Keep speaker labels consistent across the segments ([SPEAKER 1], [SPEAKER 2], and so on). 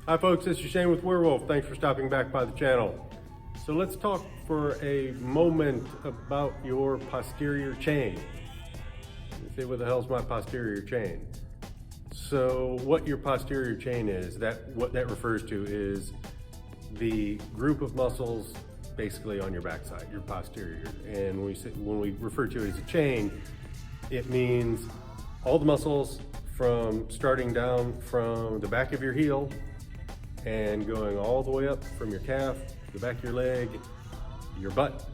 [SPEAKER 1] Hi folks, this is Shane with Werewolf. Thanks for stopping back by the channel. So let's talk for a moment about your posterior chain. You say, what the hell's my posterior chain? So what your posterior chain is, what that refers to is the group of muscles basically on your backside, your posterior. And when we refer to it as a chain, it means all the muscles from starting down from the back of your heel and going all the way up from your calf, the back of your leg, your butt,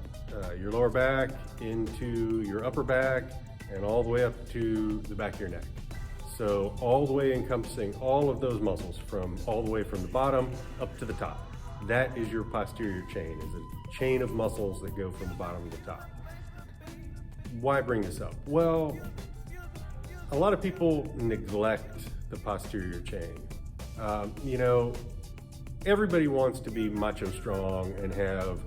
[SPEAKER 1] your lower back, into your upper back, and all the way up to the back of your neck. So all the way encompassing all of those muscles all the way from the bottom up to the top. That is your posterior chain, is a chain of muscles that go from the bottom to the top. Why bring this up? Well, a lot of people neglect the posterior chain. Everybody wants to be macho strong and have,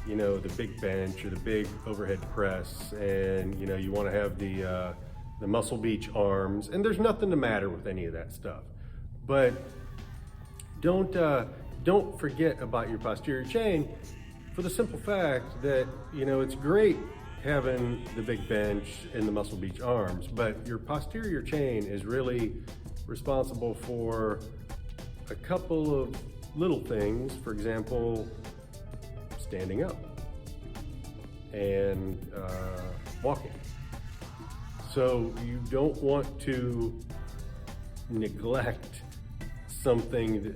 [SPEAKER 1] the big bench or the big overhead press, and you want to have the muscle beach arms, and there's nothing the matter with any of that stuff. But don't forget about your posterior chain, for the simple fact that it's great having the big bench and the muscle beach arms, but your posterior chain is really responsible for a couple of little things. For example, standing up and walking. So you don't want to neglect something,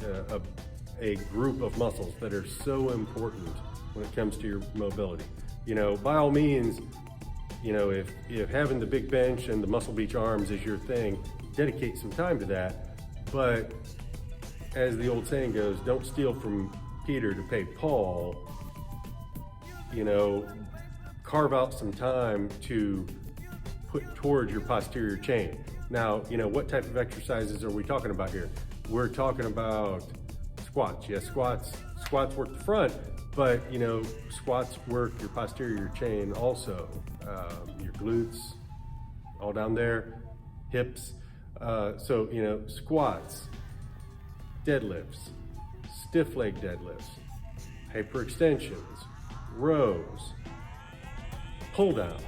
[SPEAKER 1] a group of muscles that are so important when it comes to your mobility. By all means, if having the big bench and the muscle beach arms is your thing, dedicate some time to that. But as the old saying goes, don't steal from Peter to pay Paul. Carve out some time to put towards your posterior chain. Now, what type of exercises are we talking about here? We're talking about squats. Yes, squats work the front, but squats work your posterior chain also. Your glutes, all down there, hips. So, squats, deadlifts, stiff leg deadlifts, hyperextensions, rows, pulldowns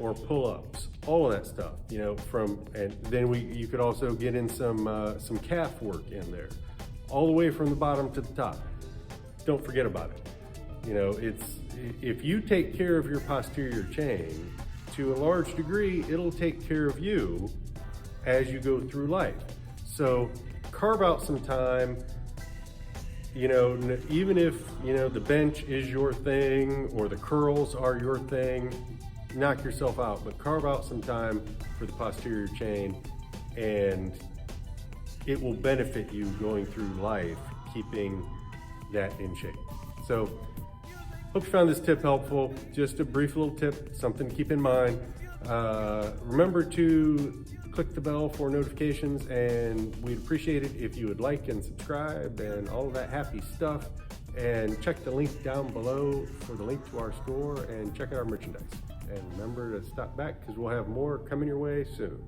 [SPEAKER 1] or pull-ups, all of that stuff, and then you could also get in some calf work in there, all the way from the bottom to the top. Don't forget about it. If you take care of your posterior chain, to a large degree, it'll take care of you as you go through life. So carve out some time, even if, the bench is your thing or the curls are your thing, knock yourself out, but carve out some time for the posterior chain, and it will benefit you going through life, keeping that in shape. So hope you found this tip helpful. Just a brief little tip, something to keep in mind. Remember to click the bell for notifications, and we'd appreciate it if you would like and subscribe and all of that happy stuff. And check the link down below for the link to our store, and check out our merchandise. And remember to stop back, because we'll have more coming your way soon.